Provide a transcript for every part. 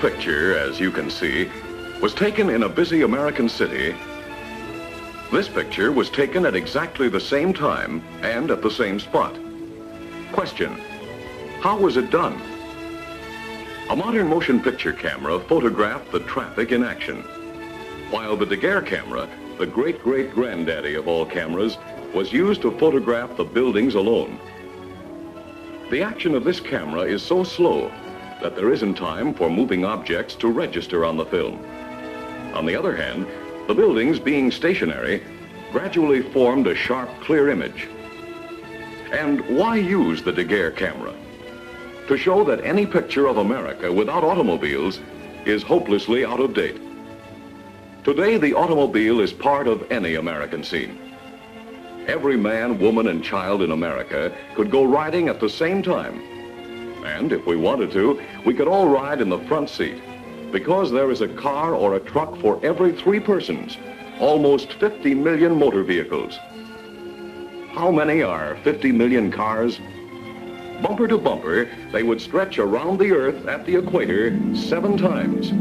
picture, as you can see, was taken in a busy American city. This picture was taken at exactly the same time and at the same spot. Question: how was it done? A modern motion picture camera photographed the traffic in action, while the Daguerre camera, the great-great-granddaddy of all cameras, was used to photograph the buildings alone. The action of this camera is so slow that there isn't time for moving objects to register on the film. On the other hand, the buildings, being stationary, gradually formed a sharp, clear image. And why use the Daguerre camera? To show that any picture of America without automobiles is hopelessly out of date. Today, the automobile is part of any American scene. Every man, woman, and child in America could go riding at the same time. And if we wanted to, we could all ride in the front seat, because there is a car or a truck for every 3 persons, almost 50 million motor vehicles. How many are 50 million cars? Bumper to bumper, they would stretch around the earth at the equator 7 times.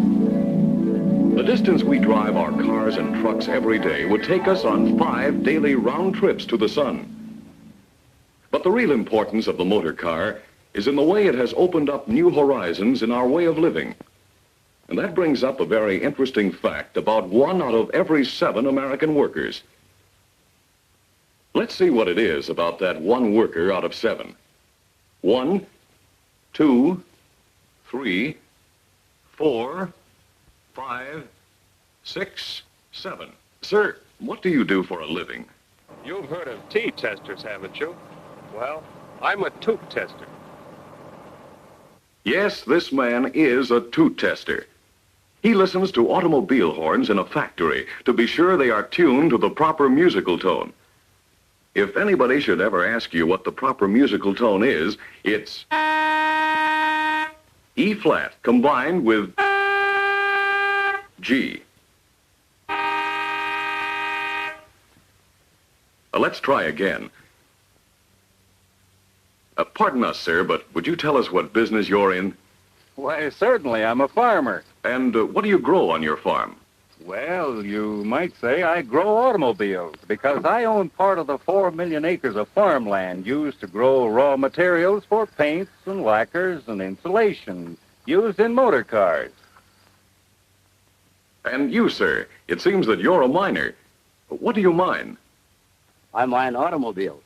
The distance we drive our cars and trucks every day would take us on 5 daily round trips to the sun. But the real importance of the motor car is in the way it has opened up new horizons in our way of living. And that brings up a very interesting fact about 1 out of every 7 American workers. Let's see what it is about that 1 worker out of 7. 1, 2, 3, 4, 5, 6, 7. Sir, what do you do for a living? You've heard of T-testers, haven't you? Well, I'm a toot tester. Yes, this man is a toot tester. He listens to automobile horns in a factory to be sure they are tuned to the proper musical tone. If anybody should ever ask you what the proper musical tone is, it's E flat combined with G. Let's try again. Pardon us, sir, but would you tell us what business you're in? Why, certainly. I'm a farmer. And what do you grow on your farm? Well, you might say I grow automobiles because I own part of the 4 million acres of farmland used to grow raw materials for paints and lacquers and insulation used in motor cars. And you, sir, it seems that you're a miner. What do you mine? I mine automobiles.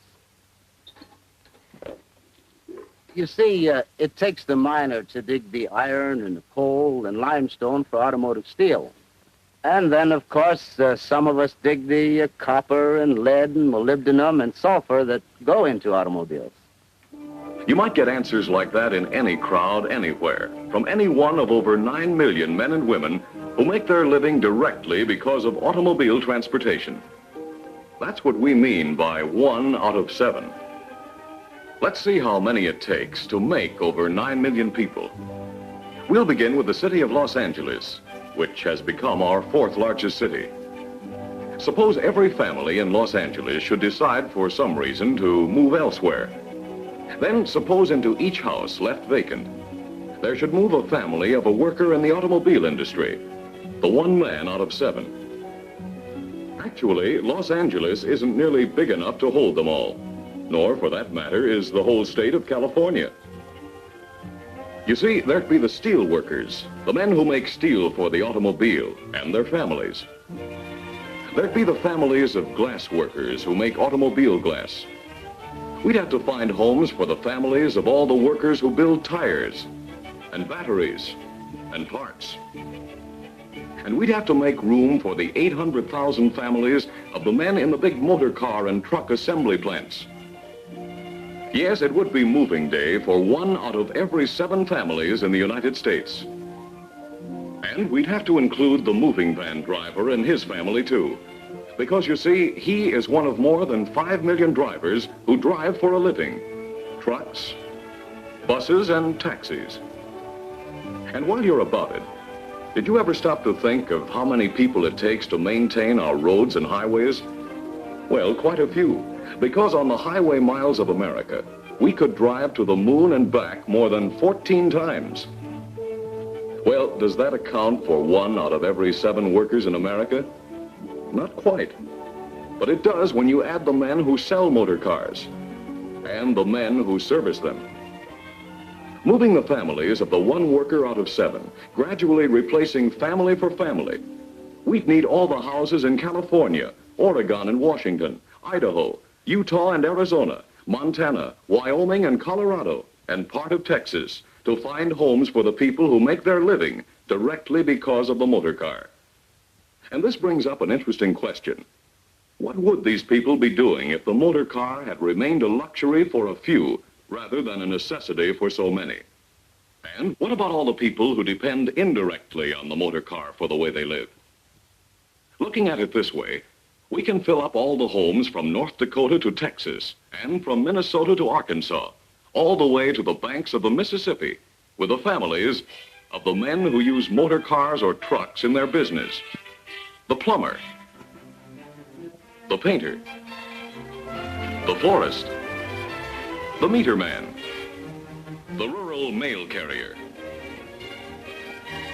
You see, it takes the miner to dig the iron and the coal and limestone for automotive steel. And then, of course, some of us dig the copper and lead and molybdenum and sulfur that go into automobiles. You might get answers like that in any crowd, anywhere, from any one of over 9 million men and women who make their living directly because of automobile transportation. That's what we mean by 1 out of 7. Let's see how many it takes to make over 9 million people. We'll begin with the city of Los Angeles, which has become our 4th largest city. Suppose every family in Los Angeles should decide for some reason to move elsewhere. Then suppose into each house left vacant, there should move a family of a worker in the automobile industry, the 1 man out of 7. Actually, Los Angeles isn't nearly big enough to hold them all, nor, for that matter, is the whole state of California. You see, there'd be the steel workers, the men who make steel for the automobile, and their families. There'd be the families of glass workers who make automobile glass. We'd have to find homes for the families of all the workers who build tires, and batteries, and parts. And we'd have to make room for the 800,000 families of the men in the big motor car and truck assembly plants. Yes, it would be moving day for 1 out of every 7 families in the United States. And we'd have to include the moving van driver and his family, too. Because, you see, he is one of more than 5 million drivers who drive for a living. Trucks, buses, and taxis. And while you're about it, did you ever stop to think of how many people it takes to maintain our roads and highways? Well, quite a few. Because on the highway miles of America, we could drive to the moon and back more than 14 times. Well, does that account for 1 out of every 7 workers in America? Not quite. But it does when you add the men who sell motor cars and the men who service them. Moving the families of the 1 worker out of 7, gradually replacing family for family. We'd need all the houses in California, Oregon and Washington, Idaho, Utah and Arizona, Montana, Wyoming and Colorado, and part of Texas to find homes for the people who make their living directly because of the motor car. And this brings up an interesting question. What would these people be doing if the motor car had remained a luxury for a few rather than a necessity for so many? And what about all the people who depend indirectly on the motor car for the way they live? Looking at it this way, we can fill up all the homes from North Dakota to Texas and from Minnesota to Arkansas, all the way to the banks of the Mississippi with the families of the men who use motor cars or trucks in their business. The plumber, the painter, the florist, the meter man, the rural mail carrier,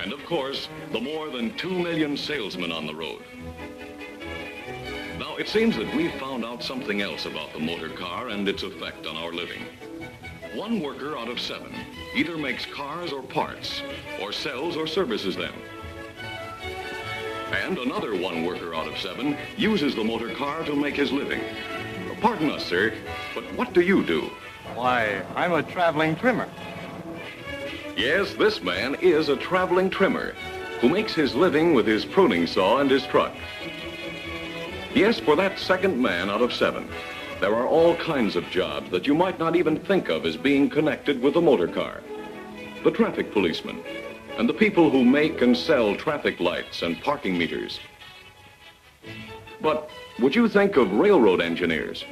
and of course, the more than 2 million salesmen on the road. Now, it seems that we've found out something else about the motor car and its effect on our living. 1 worker out of 7 either makes cars or parts, or sells or services them. And another 1 worker out of 7 uses the motor car to make his living. Pardon us, sir, but what do you do? Why, I'm a traveling trimmer. Yes, this man is a traveling trimmer who makes his living with his pruning saw and his truck. Yes, for that 2nd man out of 7, there are all kinds of jobs that you might not even think of as being connected with the motor car. The traffic policeman, and the people who make and sell traffic lights and parking meters. But would you think of railroad engineers?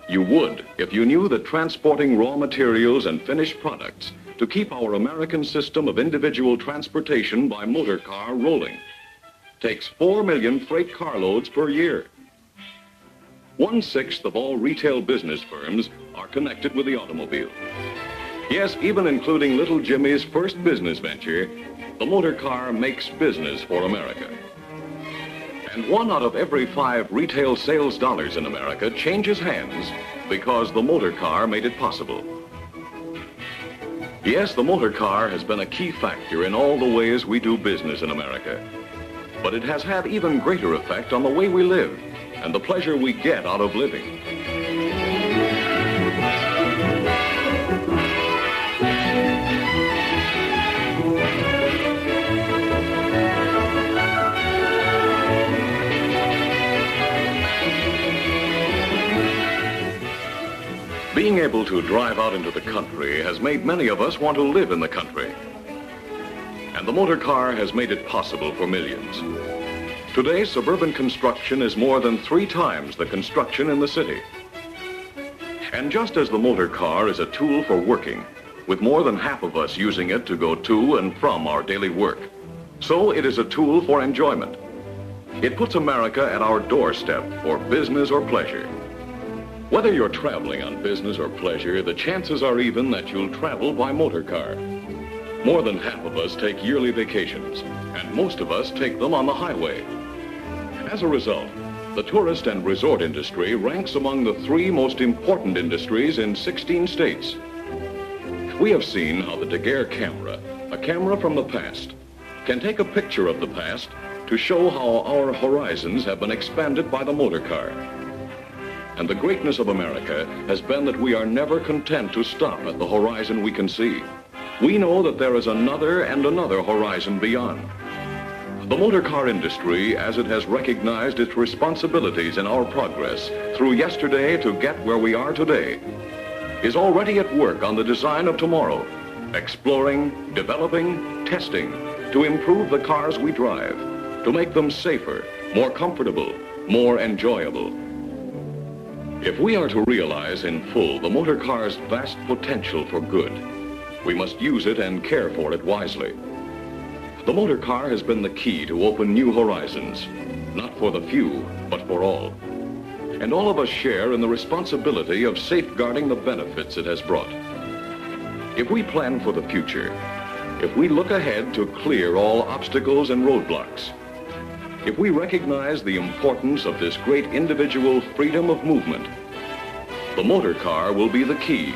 You would if you knew that transporting raw materials and finished products to keep our American system of individual transportation by motor car rolling takes 4 million freight carloads per year. 1/6 of all retail business firms are connected with the automobile. Yes, even including little Jimmy's first business venture, the motor car makes business for America. And 1 out of every 5 retail sales dollars in America changes hands because the motor car made it possible. Yes, the motor car has been a key factor in all the ways we do business in America. But it has had even greater effect on the way we live and the pleasure we get out of living. Being able to drive out into the country has made many of us want to live in the country. And the motor car has made it possible for millions. Today, suburban construction is more than 3 times the construction in the city. And just as the motor car is a tool for working, with more than half of us using it to go to and from our daily work, so it is a tool for enjoyment. It puts America at our doorstep for business or pleasure. Whether you're traveling on business or pleasure, the chances are even that you'll travel by motor car. More than half of us take yearly vacations, and most of us take them on the highway. As a result, the tourist and resort industry ranks among the 3 most important industries in 16 states. We have seen how the Daguerre camera, a camera from the past, can take a picture of the past to show how our horizons have been expanded by the motor car. And the greatness of America has been that we are never content to stop at the horizon we can see. We know that there is another and another horizon beyond. The motor car industry, as it has recognized its responsibilities in our progress through yesterday to get where we are today, is already at work on the design of tomorrow, exploring, developing, testing to improve the cars we drive, to make them safer, more comfortable, more enjoyable. If we are to realize in full the motor car's vast potential for good, we must use it and care for it wisely. The motor car has been the key to open new horizons, not for the few, but for all. And all of us share in the responsibility of safeguarding the benefits it has brought. If we plan for the future, if we look ahead to clear all obstacles and roadblocks, if we recognize the importance of this great individual freedom of movement, the motor car will be the key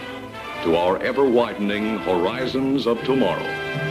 to our ever-widening horizons of tomorrow.